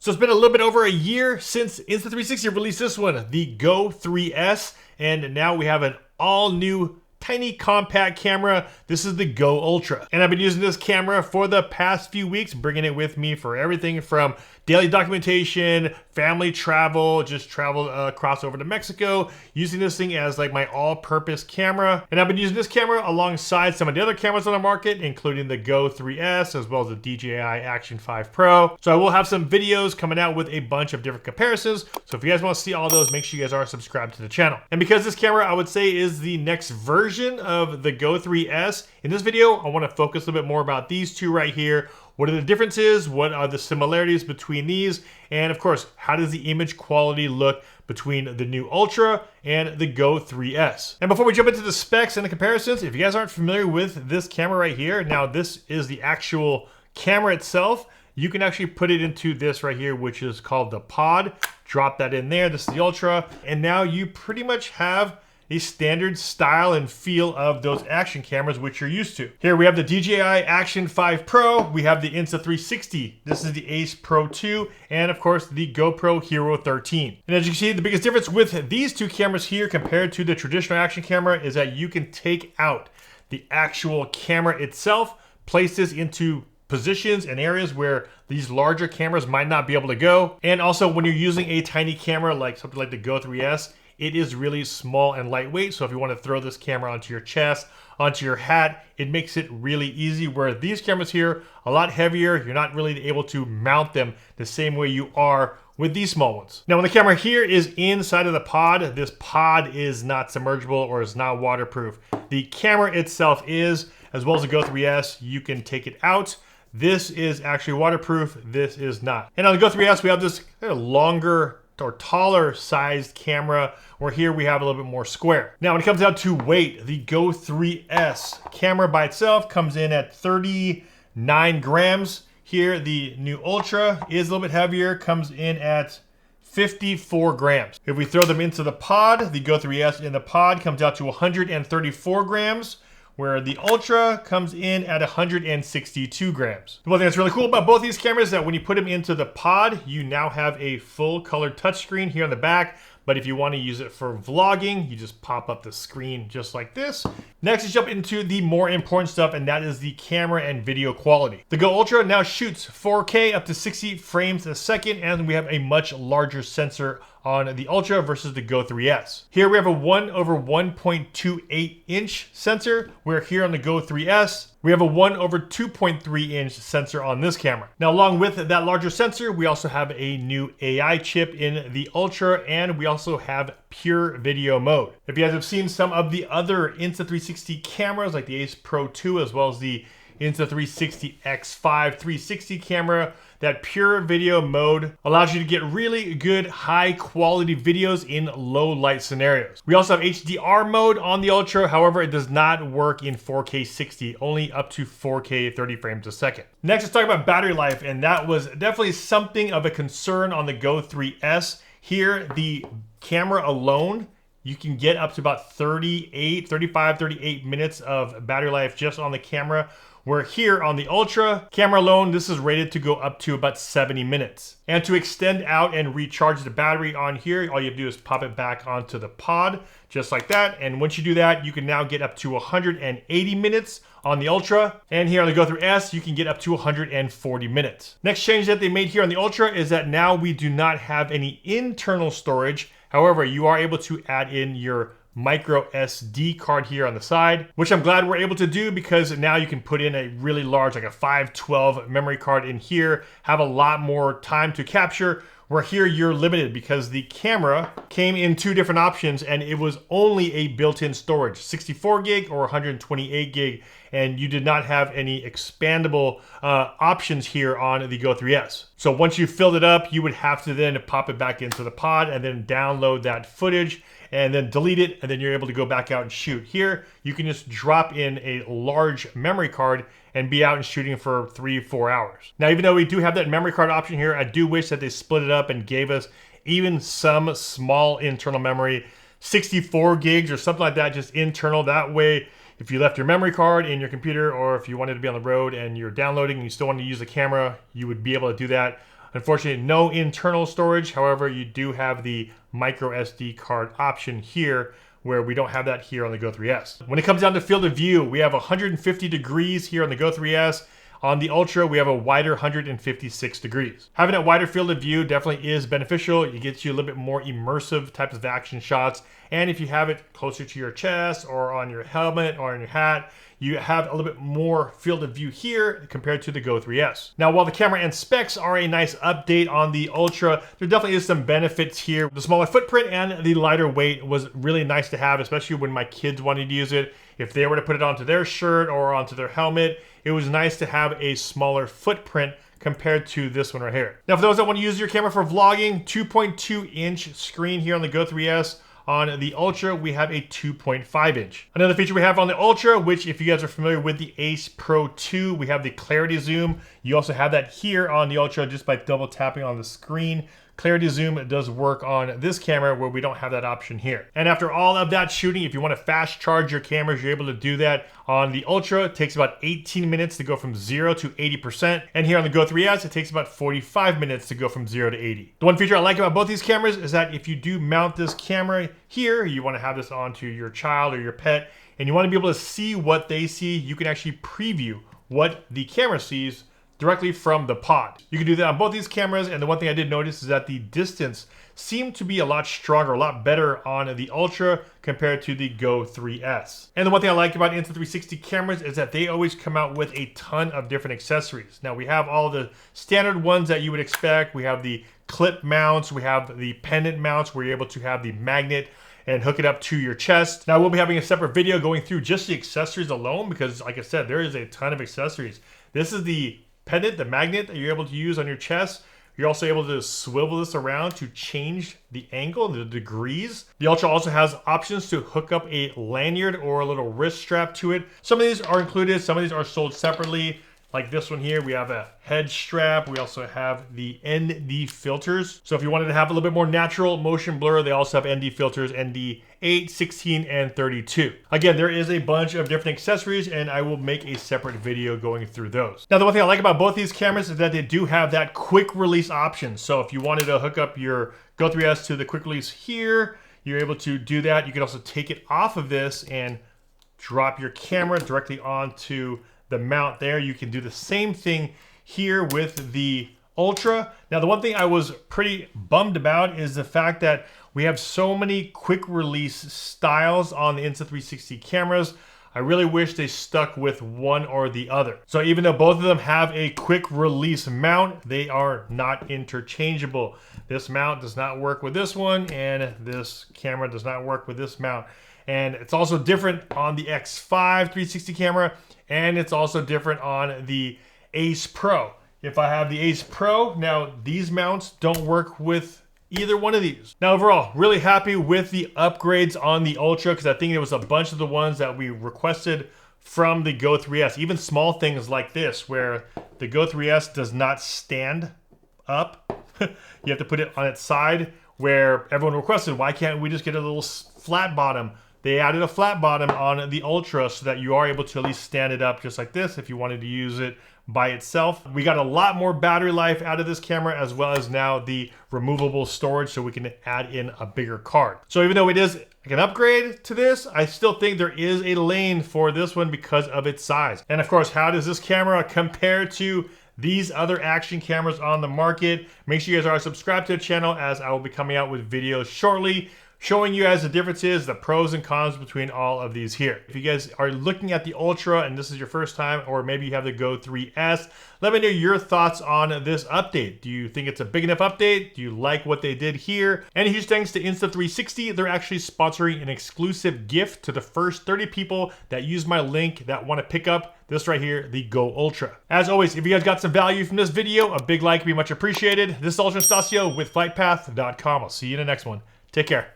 So it's been a little bit over a year since Insta360 released this one, the Go 3S, and now we have an all new tiny compact camera. This is the Go Ultra. And I've been using this camera for the past few weeks, bringing it with me for everything from daily documentation, family travel, just travel across over to Mexico, using this thing as like my all-purpose camera. And I've been using this camera alongside some of the other cameras on the market, including the Go 3S, as well as the DJI Action 5 Pro. So I will have some videos coming out with a bunch of different comparisons. So if you guys want to see all those, make sure you guys are subscribed to the channel. And because this camera, I would say, is the next version of the Go 3S, in this video, I want to focus a little bit more about these two right here. What are the differences? What are the similarities between these? And of course, how does the image quality look between the new Ultra and the Go 3S? And before we jump into the specs and the comparisons, if you guys aren't familiar with this camera right here, now this is the actual camera itself. You can actually put it into this right here, which is called the pod. Drop that in there. This is the Ultra. And now you pretty much have a standard style and feel of those action cameras which you're used to. Here we have the DJI Action 5 Pro, we have the Insta360, this is the Ace Pro 2, and of course the GoPro Hero 13. And as you can see, the biggest difference with these two cameras here compared to the traditional action camera is that you can take out the actual camera itself, place this into positions and areas where these larger cameras might not be able to go. And also when you're using a tiny camera like something like the Go 3S, it is really small and lightweight. So if you want to throw this camera onto your chest, onto your hat, it makes it really easy. Where these cameras here, a lot heavier, you're not really able to mount them the same way you are with these small ones. Now when the camera here is inside of the pod, this pod is not submergible or is not waterproof. The camera itself is, as well as the Go 3S, you can take it out. This is actually waterproof, this is not. And on the Go 3S, we have this kind of longer or taller sized camera, where here we have a little bit more square. Now when it comes down to weight, the Go 3S camera by itself comes in at 39 grams. Here the new Ultra is a little bit heavier, comes in at 54 grams. If we throw them into the pod, the Go 3S in the pod comes out to 134 grams, where the Ultra comes in at 162 grams. The one thing that's really cool about both these cameras is that when you put them into the pod, you now have a full color touchscreen here on the back. But if you want to use it for vlogging, you just pop up the screen just like this. Next, let's jump into the more important stuff, and that is the camera and video quality. The Go Ultra now shoots 4K up to 60 frames a second, and we have a much larger sensor on the Ultra versus the Go 3S. Here we have a 1/1.28 inch sensor, where here on the Go 3S, we have a 1/2.3 inch sensor on this camera. Now, along with that larger sensor, we also have a new AI chip in the Ultra, and we also have pure video mode. If you guys have seen some of the other Insta360 cameras, like the Ace Pro 2, as well as the Insta360 X5 360 camera, that pure video mode allows you to get really good high quality videos in low light scenarios. We also have HDR mode on the Ultra, however it does not work in 4K 60, only up to 4K 30 frames a second. Next, let's talk about battery life, and that was definitely something of a concern on the Go 3S. Here, the camera alone, you can get up to about 38 minutes of battery life just on the camera. Where here on the Ultra camera alone, this is rated to go up to about 70 minutes. And to extend out and recharge the battery on here, all you have to do is pop it back onto the pod, just like that. And once you do that, you can now get up to 180 minutes on the Ultra. And here on the Go 3S, you can get up to 140 minutes. Next change that they made here on the Ultra is that now we do not have any internal storage. However, you are able to add in your micro SD card here on the side, which I'm glad we're able to do, because now you can put in a really large, like a 512 memory card in here, have a lot more time to capture, where here you're limited because the camera came in two different options and it was only a built-in storage, 64 gig or 128 gig, and you did not have any expandable options here on the Go 3S. So once you filled it up, you would have to then pop it back into the pod and then download that footage and then delete it, and then you're able to go back out and shoot. Here, you can just drop in a large memory card and be out and shooting for 3-4 hours. Now, even though we do have that memory card option here, I do wish that they split it up and gave us even some small internal memory, 64 gigs or something like that, just internal. That way, if you left your memory card in your computer, or if you wanted to be on the road and you're downloading and you still want to use the camera, you would be able to do that Unfortunately, no internal storage. However, you do have the micro SD card option here, where we don't have that here on the Go 3S. When it comes down to field of view, we have 150 degrees here on the Go 3S. On the Ultra, we have a wider 156 degrees. Having a wider field of view definitely is beneficial. It gets you a little bit more immersive types of action shots. And if you have it closer to your chest or on your helmet or on your hat, you have a little bit more field of view here compared to the Go 3S. Now, while the camera and specs are a nice update on the Ultra, there definitely is some benefits here. The smaller footprint and the lighter weight was really nice to have, especially when my kids wanted to use it. If they were to put it onto their shirt or onto their helmet, it was nice to have a smaller footprint compared to this one right here. Now, for those that want to use your camera for vlogging, 2.2-inch screen here on the Go 3S. On the Ultra, we have a 2.5-inch. Another feature we have on the Ultra, which if you guys are familiar with the Ace Pro 2, we have the clarity zoom. You also have that here on the Ultra just by double tapping on the screen. Clarity zoom does work on this camera where we don't have that option here. And after all of that shooting, if you want to fast charge your cameras, you're able to do that on the Ultra. It takes about 18 minutes to go from 0 to 80%. And here on the Go 3S, it takes about 45 minutes to go from 0 to 80. The one feature I like about both these cameras is that if you do mount this camera here, you want to have this onto your child or your pet, and you want to be able to see what they see, you can actually preview what the camera sees directly from the pod. You can do that on both these cameras, and the one thing I did notice is that the distance seemed to be a lot stronger, a lot better on the Ultra compared to the Go 3S. And the one thing I like about Insta360 cameras is that they always come out with a ton of different accessories. Now, we have all the standard ones that you would expect. We have the clip mounts, we have the pendant mounts where you're able to have the magnet and hook it up to your chest. Now, we'll be having a separate video going through just the accessories alone because, like I said, there is a ton of accessories. This is the pendant, the magnet that you're able to use on your chest. You're also able to swivel this around to change the angle, the degrees. The Ultra also has options to hook up a lanyard or a little wrist strap to it. Some of these are included, some of these are sold separately. Like this one here, we have a head strap. We also have the ND filters. So if you wanted to have a little bit more natural motion blur, they also have ND filters, ND 8, 16, and 32. Again, there is a bunch of different accessories, and I will make a separate video going through those. Now, the one thing I like about both these cameras is that they do have that quick release option. So if you wanted to hook up your Go 3S to the quick release here, you're able to do that. You can also take it off of this and drop your camera directly onto the mount there. You can do the same thing here with the Ultra. Now, the one thing I was pretty bummed about is the fact that we have so many quick release styles on the Insta360 cameras. I really wish they stuck with one or the other. So even though both of them have a quick release mount, they are not interchangeable. This mount does not work with this one, and this camera does not work with this mount. And it's also different on the X5 360 camera, and it's also different on the Ace Pro. If I have the Ace Pro, now these mounts don't work with either one of these. Now, overall, really happy with the upgrades on the Ultra because I think it was a bunch of the ones that we requested from the Go 3S. Even small things like this, where the Go 3S does not stand up. You have to put it on its side, where everyone requested, why can't we just get a little flat bottom? They added a flat bottom on the Ultra so that you are able to at least stand it up just like this if you wanted to use it by itself. We got a lot more battery life out of this camera, as well as now the removable storage so we can add in a bigger card. So even though it is an upgrade to this, I still think there is a lane for this one because of its size. And of course, how does this camera compare to these other action cameras on the market? Make sure you guys are subscribed to the channel, as I will be coming out with videos shortly showing you guys the differences, the pros and cons between all of these here. If you guys are looking at the Ultra and this is your first time, or maybe you have the Go 3S, let me know your thoughts on this update. Do you think it's a big enough update? Do you like what they did here? And huge thanks to Insta360. They're actually sponsoring an exclusive gift to the first 30 people that use my link that want to pick up this right here, the Go Ultra. As always, if you guys got some value from this video, a big like would be much appreciated. This is Ultra Stasio with FlytPath.com. I'll see you in the next one. Take care.